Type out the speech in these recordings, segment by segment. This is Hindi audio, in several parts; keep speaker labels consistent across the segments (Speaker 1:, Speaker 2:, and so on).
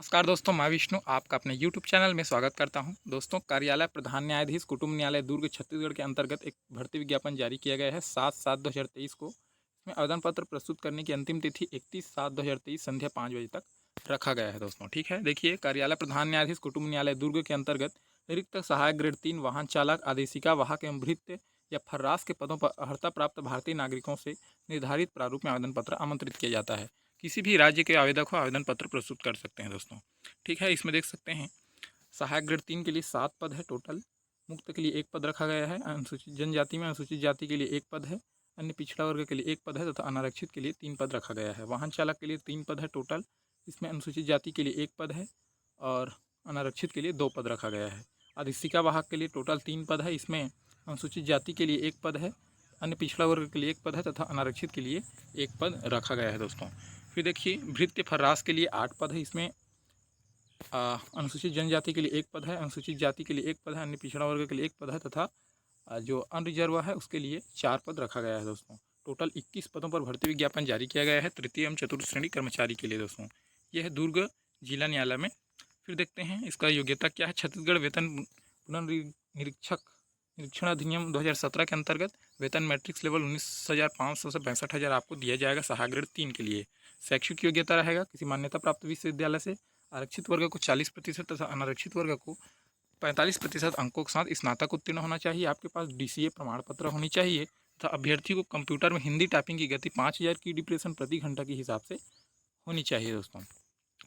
Speaker 1: नमस्कार दोस्तों, मैं विष्णु आपका अपने यूट्यूब चैनल में स्वागत करता हूं। दोस्तों, कार्यालय प्रधान न्यायाधीश कुटुंब न्यायालय दुर्ग छत्तीसगढ़ के अंतर्गत एक भर्ती विज्ञापन जारी किया गया है 7/7/2023 को। इसमें आवेदन पत्र प्रस्तुत करने की अंतिम तिथि 31/7/2023 संध्या 5 बजे तक रखा गया है। दोस्तों ठीक है, देखिए, कार्यालय प्रधान न्यायाधीश कुटुंब न्यायालय दुर्ग के अंतर्गत रिक्त सहायक ग्रेड 3 वाहन चालक, आदेशिका वाहक एवं भृत्य या फर्रास के पदों पर अर्हता प्राप्त भारतीय नागरिकों से निर्धारित प्रारूप में आवेदन पत्र आमंत्रित किया जाता है। किसी भी राज्य के आवेदक हो आवेदन पत्र प्रस्तुत कर सकते हैं। दोस्तों ठीक है, इसमें देख सकते हैं सहायक ग्रेड 3 के लिए 7 पद है टोटल। मुक्त के लिए 1 पद रखा गया है। अनुसूचित जनजाति में अनुसूचित जाति के लिए 1 पद है। अन्य पिछड़ा वर्ग के लिए 1 पद है तथा अनारक्षित के लिए 3 पद रखा गया है। वाहन चालक के लिए 3 पद है टोटल। इसमें अनुसूचित जाति के लिए 1 पद है और अनारक्षित के लिए 2 पद रखा गया है। आदेशिका वाहक के लिए टोटल 3 पद है। इसमें अनुसूचित जाति के लिए 1 पद है, अन्य पिछड़ा वर्ग के लिए 1 पद है तथा अनारक्षित के लिए 1 पद रखा गया है। दोस्तों फिर देखिए, भृत्य फर्रास के लिए 8 पद है। इसमें अनुसूचित जनजाति के लिए 1 पद है, अनुसूचित जाति के लिए 1 पद है, अन्य पिछड़ा वर्ग के लिए 1 पद है तथा जो अनरिजर्व है उसके लिए 4 पद रखा गया है। दोस्तों टोटल 21 पदों पर भर्ती विज्ञापन जारी किया गया है तृतीय एवं चतुर्थ श्रेणी कर्मचारी के लिए। दोस्तों यह है दुर्ग जिला न्यायालय में। फिर देखते हैं इसका योग्यता क्या है। छत्तीसगढ़ वेतन निरीक्षण अधिनियम 2017 के अंतर्गत वेतन मैट्रिक्स लेवल 19,500 से 62,000 आपको दिया जाएगा सहायक ग्रेड 3 के लिए। शैक्षिक योग्यता रहेगा किसी मान्यता प्राप्त विश्वविद्यालय से। आरक्षित वर्ग को 40% तथा अनारक्षित वर्ग को 45% अंकों के साथ स्नातक उत्तीर्ण होना चाहिए। आपके पास DCA प्रमाण पत्र होनी चाहिए तथा अभ्यर्थी को कंप्यूटर में हिंदी टाइपिंग की गति 5000 की डिप्रेशन प्रति घंटा के हिसाब से होनी चाहिए। दोस्तों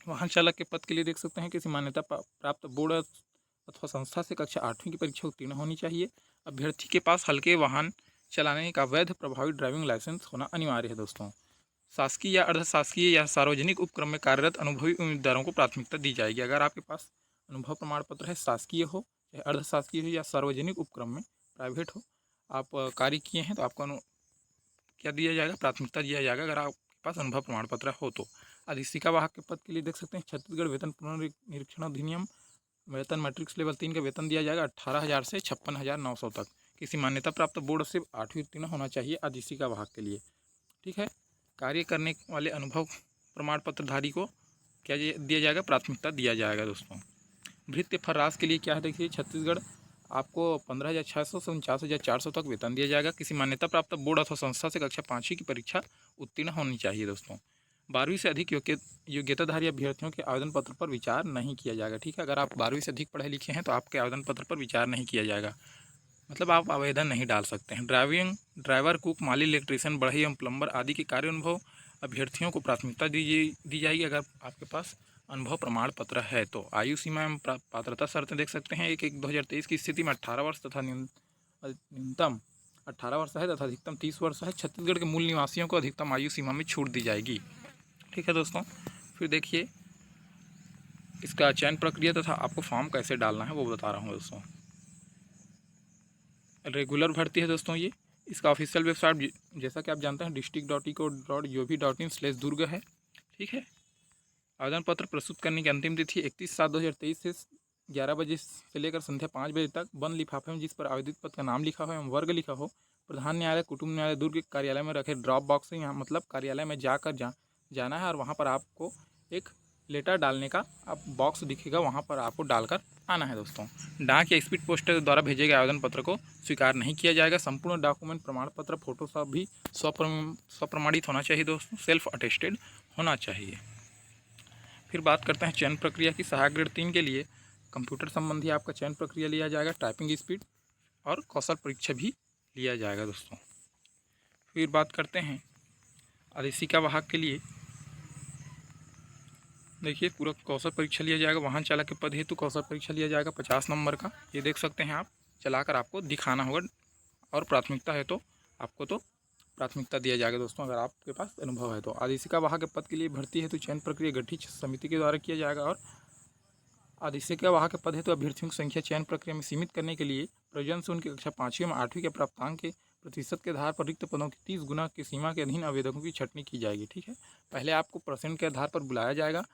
Speaker 1: वाहन चालक के पद के लिए देख सकते हैं किसी मान्यता प्राप्त बोर्ड अथवा संस्था से कक्षा 8वीं की परीक्षा उत्तीर्ण होनी चाहिए। अभ्यर्थी के पास हल्के वाहन चलाने का वैध प्रभावी ड्राइविंग लाइसेंस होना अनिवार्य है। दोस्तों शासकीय या अर्धशासकीय या सार्वजनिक उपक्रम में कार्यरत अनुभवी उम्मीदवारों को प्राथमिकता दी जाएगी। अगर आपके पास अनुभव प्रमाण पत्र है, शासकीय हो या अर्धशासकीय हो या सार्वजनिक उपक्रम में प्राइवेट हो, आप कार्य किए हैं तो आपको क्या दिया जाएगा, प्राथमिकता दिया जाएगा अगर आपके पास अनुभव प्रमाण पत्र हो तो। आदेशिका वाहक के पद के लिए देख सकते हैं छत्तीसगढ़ वेतन पुनर्निरीक्षण अधिनियम वेतन मैट्रिक्स लेवल 3 का वेतन दिया जाएगा 18,000 से 56,900 तक। किसी मान्यता प्राप्त बोर्ड से 8वीं उत्तीर्ण होना चाहिए आदेशिका वाहक के लिए। ठीक है, कार्य करने वाले अनुभव प्रमाण पत्रधारी को क्या दिया जाएगा, प्राथमिकता दिया जाएगा। दोस्तों भृत्य फर्रास के लिए क्या है, देखिए, छत्तीसगढ़ आपको 15,600 से 49,400 तक वेतन दिया जाएगा। किसी मान्यता प्राप्त बोर्ड अथवा संस्था से कक्षा 5वीं की परीक्षा उत्तीर्ण होनी चाहिए। दोस्तों 12वीं से अधिक योग्यताधारी अभ्यर्थियों के आवेदन पत्र पर विचार नहीं किया जाएगा। ठीक है, अगर आप 12वीं से अधिक पढ़े लिखे हैं तो आपके आवेदन पत्र पर विचार नहीं किया जाएगा, मतलब आप आवेदन नहीं डाल सकते हैं। ड्राइवर, कुक, माली, इलेक्ट्रीशियन, बढ़ई एवं प्लम्बर आदि के कार्य अनुभव अभ्यर्थियों को प्राथमिकता दी जाएगी अगर आपके पास अनुभव प्रमाण पत्र है तो। आयु सीमा एवं पात्रता शर्तें देख सकते हैं। 1/1/2023 की स्थिति में 18 वर्ष तथा न्यूनतम 18 वर्ष है तथा अधिकतम 30 वर्ष है। छत्तीसगढ़ के मूल निवासियों को अधिकतम आयु सीमा में छूट दी जाएगी। ठीक है दोस्तों, फिर देखिए इसका चयन प्रक्रिया तथा आपको फॉर्म कैसे डालना है वो बता रहा हूँ। दोस्तों रेगुलर भर्ती है। दोस्तों ये इसका ऑफिशियल वेबसाइट जैसा कि आप जानते हैं district.eco.gov.in/दुर्ग है। ठीक है, आवेदन पत्र प्रस्तुत करने की अंतिम तिथि 31/7/2023 से 11 बजे से लेकर संध्या 5 बजे तक। बंद लिफाफे में जिस पर आवेदित पद का नाम लिखा हो एवं वर्ग लिखा हो प्रधान न्यायालय कुटुंब न्यायालय दुर्ग के कार्यालय में रखे ड्रॉप बॉक्स से, यहाँ मतलब कार्यालय में जाकर जाना है और वहाँ पर आपको एक लेटर डालने का आप बॉक्स दिखेगा, वहाँ पर आपको डालकर आना है। दोस्तों डाक या स्पीड पोस्ट द्वारा भेजे गए आवेदन पत्र को स्वीकार नहीं किया जाएगा। संपूर्ण डॉक्यूमेंट प्रमाण पत्र फोटो सब भी स्वप्रमाणित होना चाहिए। दोस्तों सेल्फ अटेस्टेड होना चाहिए। फिर बात करते हैं चयन प्रक्रिया की। सहायक ग्रेड 3 के लिए कंप्यूटर संबंधी आपका चयन प्रक्रिया लिया जाएगा, टाइपिंग स्पीड और कौशल परीक्षा भी लिया जाएगा। दोस्तों फिर बात करते हैं आदेशिका वाहक के लिए, देखिए पूरा कौशल परीक्षा लिया जाएगा। वाहन चालक के पद हेतु कौशल परीक्षा लिया जाएगा 50 नंबर का। ये देख सकते हैं आप, चलाकर आपको दिखाना होगा और प्राथमिकता है तो आपको तो प्राथमिकता दिया जाएगा। दोस्तों अगर आपके पास अनुभव है तो। आदेशिका वाहक के पद के लिए भर्ती हेतु चयन प्रक्रिया गठित समिति के द्वारा किया जाएगा और आदेशिका वाहक के पद हेतु अभ्यर्थियों की संख्या चयन प्रक्रिया में सीमित करने के लिए प्रयोजन से उनकी कक्षा 5वीं में 8वीं के प्राप्तांक के प्रतिशत के आधार पर रिक्त पदों की 30 गुना की सीमा के अधीन आवेदकों की छंटनी की जाएगी। ठीक है, पहले आपको परसेंट के आधार पर बुलाया जाएगा,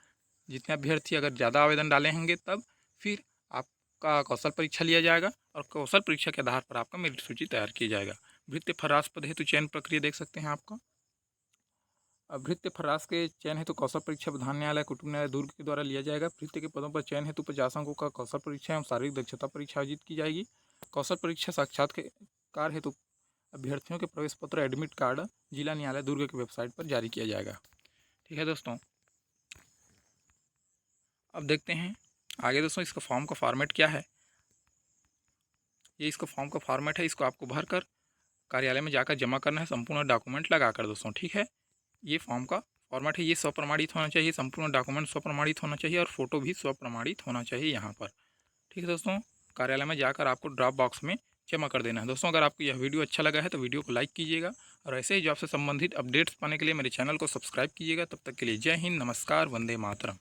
Speaker 1: जितने अभ्यर्थी अगर ज़्यादा आवेदन डाले होंगे तब फिर आपका कौशल परीक्षा लिया जाएगा और कौशल परीक्षा के आधार पर आपका मेरिट सूची तैयार किया जाएगा। भृत्य फर्रास पद हेतु चयन प्रक्रिया देख सकते हैं आपका भृत्य फरास के चयन हेतु कौशल परीक्षा प्रधान न्यायालय कुटुंब न्यायालय दुर्ग के द्वारा लिया जाएगा। भृत्य के पदों पर चयन हेतु 50 अंकों का कौशल परीक्षा एवं शारीरिक दक्षता परीक्षा आयोजित की जाएगी। कौशल परीक्षा साक्षात्कार हेतु अभ्यर्थियों के प्रवेश पत्र एडमिट कार्ड जिला न्यायालय दुर्ग की वेबसाइट पर जारी किया जाएगा। ठीक है दोस्तों, अब देखते हैं आगे दोस्तों इसका फॉर्म का फॉर्मेट क्या है। ये इसका फॉर्म का फॉर्मेट है, इसको आपको भरकर कार्यालय में जाकर जमा करना है संपूर्ण डॉक्यूमेंट लगाकर दोस्तों। ठीक है, ये फॉर्म का फॉर्मेट है, ये स्वप्रमाणित होना चाहिए, संपूर्ण डॉक्यूमेंट स्वप्रमाणित होना चाहिए और फोटो भी स्वप्रमाणित होना चाहिए यहाँ पर। ठीक है दोस्तों, कार्यालय में जाकर आपको ड्रॉप बॉक्स में जमा कर देना है। दोस्तों अगर आपको यह वीडियो अच्छा लगा है तो वीडियो को लाइक कीजिएगा और ऐसे ही जॉब से संबंधित अपडेट्स पाने के लिए मेरे चैनल को सब्सक्राइब कीजिएगा। तब तक के लिए जय हिंद, नमस्कार, वंदे मातरम।